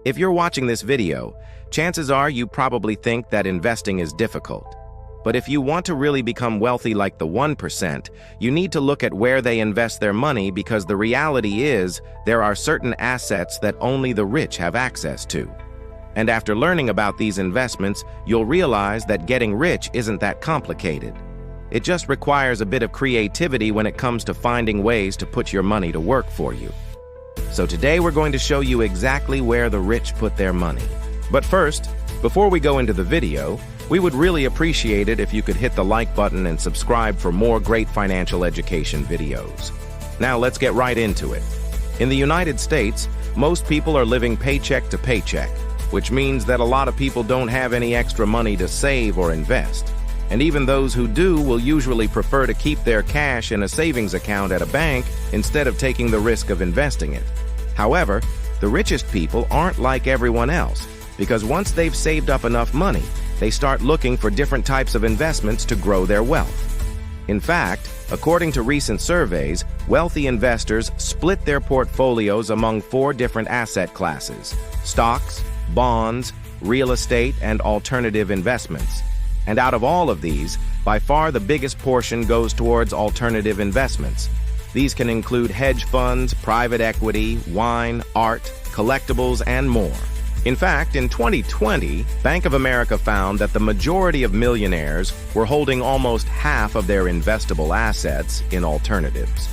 If you're watching this video, chances are you probably think that investing is difficult. But if you want to really become wealthy like the 1%, you need to look at where they invest their money, because the reality is there are certain assets that only the rich have access to. And after learning about these investments, you'll realize that getting rich isn't that complicated. It just requires a bit of creativity when it comes to finding ways to put your money to work for you. So today we're going to show you exactly where the rich put their money. But first, before we go into the video, we would really appreciate it if you could hit the like button and subscribe for more great financial education videos. Now let's get right into it. In the United States, most people are living paycheck to paycheck, which means that a lot of people don't have any extra money to save or invest. And even those who do will usually prefer to keep their cash in a savings account at a bank instead of taking the risk of investing it. However, the richest people aren't like everyone else, because once they've saved up enough money, they start looking for different types of investments to grow their wealth. In fact, according to recent surveys, wealthy investors split their portfolios among 4 different asset classes: stocks, bonds, real estate, and alternative investments. And out of all of these, by far the biggest portion goes towards alternative investments. These can include hedge funds, private equity, wine, art, collectibles, and more. In fact, in 2020, Bank of America found that the majority of millionaires were holding almost half of their investable assets in alternatives.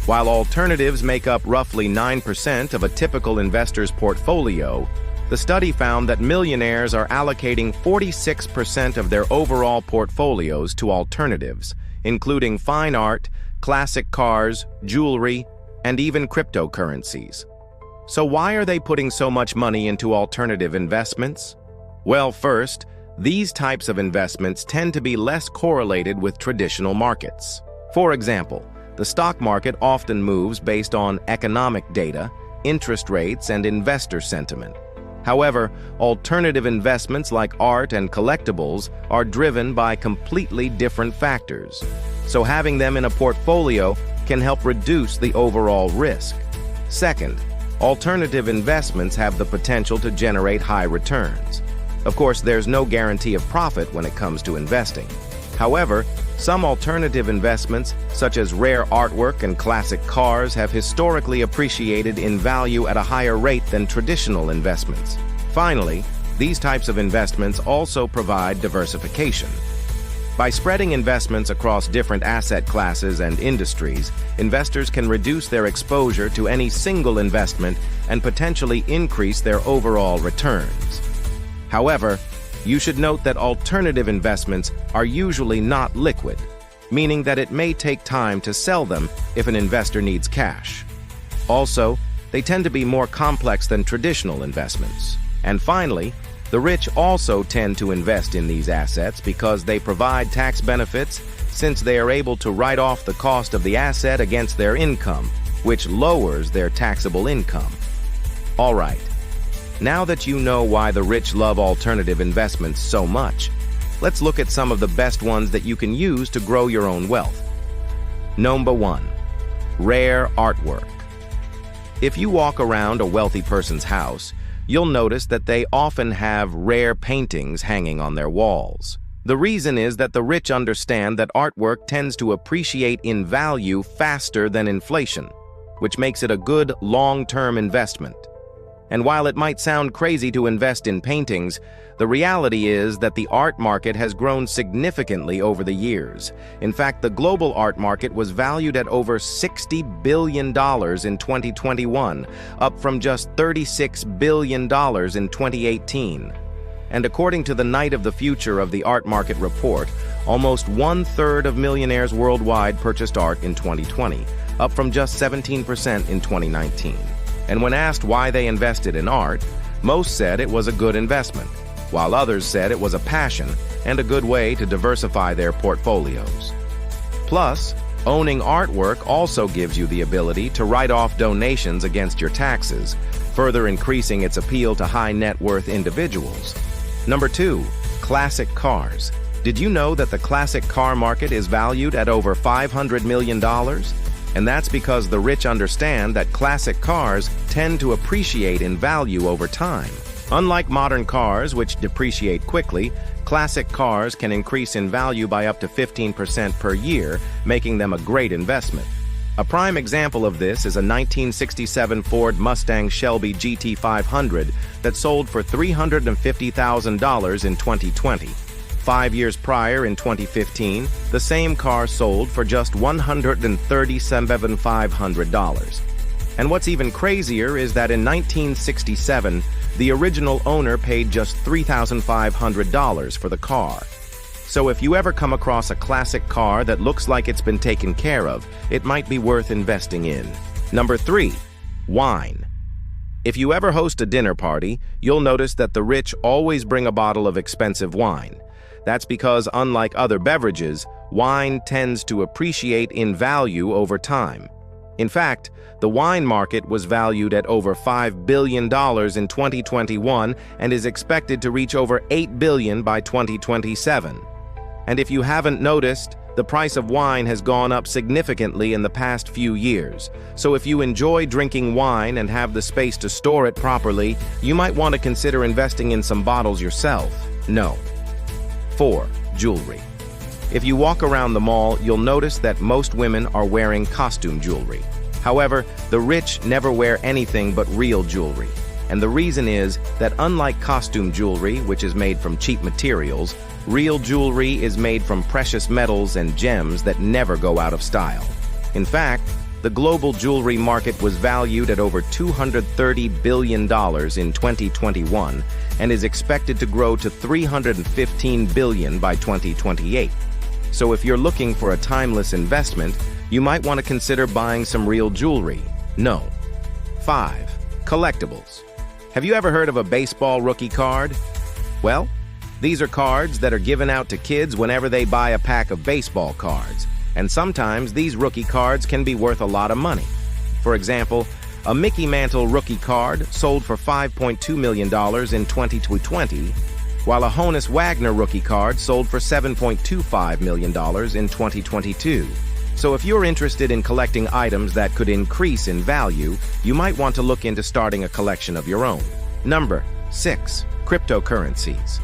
While alternatives make up roughly 9% of a typical investor's portfolio, the study found that millionaires are allocating 46% of their overall portfolios to alternatives, including fine art, classic cars, jewelry, and even cryptocurrencies. So why are they putting so much money into alternative investments? Well, first, these types of investments tend to be less correlated with traditional markets. For example, the stock market often moves based on economic data, interest rates, and investor sentiment. However, alternative investments like art and collectibles are driven by completely different factors. So having them in a portfolio can help reduce the overall risk. Second, alternative investments have the potential to generate high returns. Of course, there's no guarantee of profit when it comes to investing. However, some alternative investments, such as rare artwork and classic cars, have historically appreciated in value at a higher rate than traditional investments. Finally, these types of investments also provide diversification. By spreading investments across different asset classes and industries, investors can reduce their exposure to any single investment and potentially increase their overall returns. However, you should note that alternative investments are usually not liquid, meaning that it may take time to sell them if an investor needs cash. Also, they tend to be more complex than traditional investments. And finally, the rich also tend to invest in these assets because they provide tax benefits, since they are able to write off the cost of the asset against their income, which lowers their taxable income. All right. Now that you know why the rich love alternative investments so much, let's look at some of the best ones that you can use to grow your own wealth. Number 1. Rare artwork. If you walk around a wealthy person's house, you'll notice that they often have rare paintings hanging on their walls. The reason is that the rich understand that artwork tends to appreciate in value faster than inflation, which makes it a good long-term investment. And while it might sound crazy to invest in paintings, the reality is that the art market has grown significantly over the years. In fact, the global art market was valued at over $60 billion in 2021, up from just $36 billion in 2018. And according to the Night of the Future of the Art Market Report, almost 1/3 of millionaires worldwide purchased art in 2020, up from just 17% in 2019. And when asked why they invested in art, most said it was a good investment, while others said it was a passion and a good way to diversify their portfolios. Plus, owning artwork also gives you the ability to write off donations against your taxes, further increasing its appeal to high net worth individuals. Number 2, classic cars. Did you know that the classic car market is valued at over $500 million? And that's because the rich understand that classic cars tend to appreciate in value over time. Unlike modern cars, which depreciate quickly, classic cars can increase in value by up to 15% per year, making them a great investment. A prime example of this is a 1967 Ford Mustang Shelby GT500 that sold for $350,000 in 2020. 5 years prior, in 2015, the same car sold for just $137,500. And what's even crazier is that in 1967, the original owner paid just $3,500 for the car. So if you ever come across a classic car that looks like it's been taken care of, it might be worth investing in. Number 3. Wine. If you ever host a dinner party, you'll notice that the rich always bring a bottle of expensive wine. That's because, unlike other beverages, wine tends to appreciate in value over time. In fact, the wine market was valued at over $5 billion in 2021 and is expected to reach over $8 billion by 2027. And if you haven't noticed, the price of wine has gone up significantly in the past few years. So if you enjoy drinking wine and have the space to store it properly, you might want to consider investing in some bottles yourself. No. 4. Jewelry. If you walk around the mall, you'll notice that most women are wearing costume jewelry. However, the rich never wear anything but real jewelry. And the reason is that unlike costume jewelry, which is made from cheap materials, real jewelry is made from precious metals and gems that never go out of style. In fact, the global jewelry market was valued at over $230 billion in 2021 and is expected to grow to $315 billion by 2028. So if you're looking for a timeless investment, you might want to consider buying some real jewelry. No. 5. Collectibles. Have you ever heard of a baseball rookie card? Well, these are cards that are given out to kids whenever they buy a pack of baseball cards, and sometimes these rookie cards can be worth a lot of money. For example, a Mickey Mantle rookie card sold for $5.2 million in 2020, while a Honus Wagner rookie card sold for $7.25 million in 2022. So if you're interested in collecting items that could increase in value, you might want to look into starting a collection of your own. Number 6. Cryptocurrencies.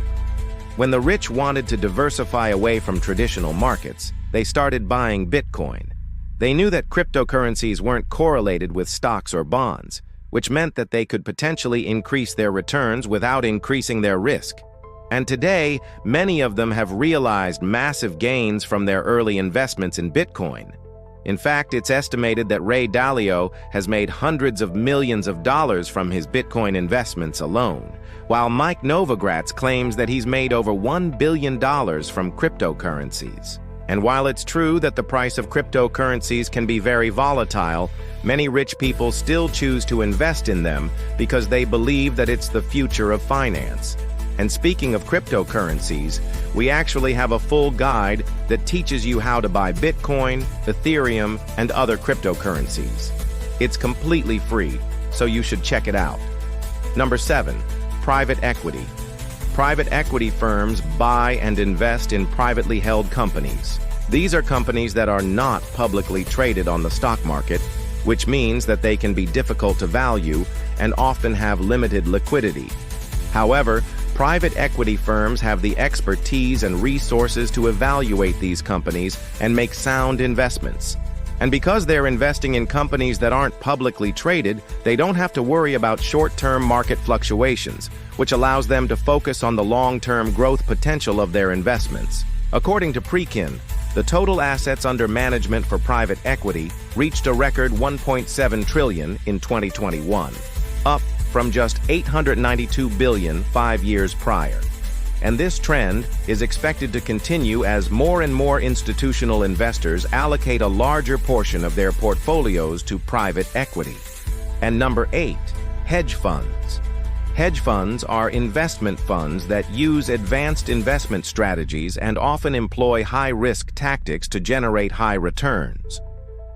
When the rich wanted to diversify away from traditional markets, they started buying Bitcoin. They knew that cryptocurrencies weren't correlated with stocks or bonds, which meant that they could potentially increase their returns without increasing their risk. And today, many of them have realized massive gains from their early investments in Bitcoin. In fact, it's estimated that Ray Dalio has made hundreds of millions of dollars from his Bitcoin investments alone, while Mike Novogratz claims that he's made over $1 billion from cryptocurrencies. And while it's true that the price of cryptocurrencies can be very volatile, many rich people still choose to invest in them because they believe that it's the future of finance. And speaking of cryptocurrencies, we actually have a full guide that teaches you how to buy Bitcoin, Ethereum, and other cryptocurrencies. It's completely free, so you should check it out. Number 7. Private equity. Private equity firms buy and invest in privately held companies. These are companies that are not publicly traded on the stock market, which means that they can be difficult to value and often have limited liquidity. However, private equity firms have the expertise and resources to evaluate these companies and make sound investments. And because they're investing in companies that aren't publicly traded, they don't have to worry about short-term market fluctuations, which allows them to focus on the long-term growth potential of their investments. According to Prekin, the total assets under management for private equity reached a record $1.7 trillion in 2021, up from just $892 billion 5 years prior. And this trend is expected to continue as more and more institutional investors allocate a larger portion of their portfolios to private equity. And number 8, hedge funds. Hedge funds are investment funds that use advanced investment strategies and often employ high-risk tactics to generate high returns.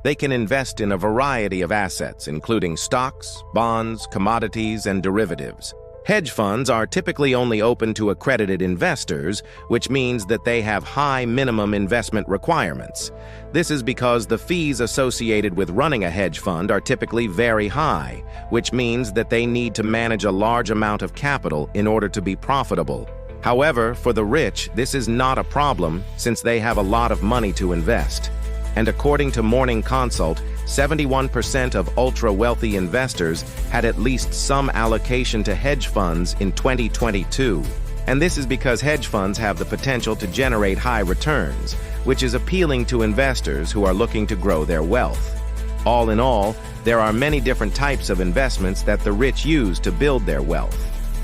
They can invest in a variety of assets, including stocks, bonds, commodities, and derivatives. Hedge funds are typically only open to accredited investors, which means that they have high minimum investment requirements. This is because the fees associated with running a hedge fund are typically very high, which means that they need to manage a large amount of capital in order to be profitable. However, for the rich, this is not a problem since they have a lot of money to invest. And according to Morning Consult, 71% of ultra-wealthy investors had at least some allocation to hedge funds in 2022. And this is because hedge funds have the potential to generate high returns, which is appealing to investors who are looking to grow their wealth. All in all, there are many different types of investments that the rich use to build their wealth.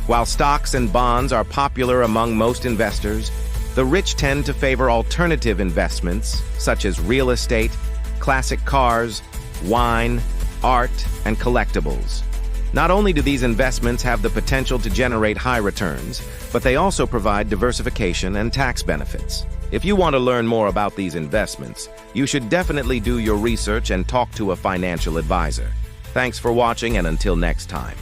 While stocks and bonds are popular among most investors, the rich tend to favor alternative investments such as real estate, classic cars, wine, art, and collectibles. Not only do these investments have the potential to generate high returns, but they also provide diversification and tax benefits. If you want to learn more about these investments, you should definitely do your research and talk to a financial advisor. Thanks for watching, and until next time.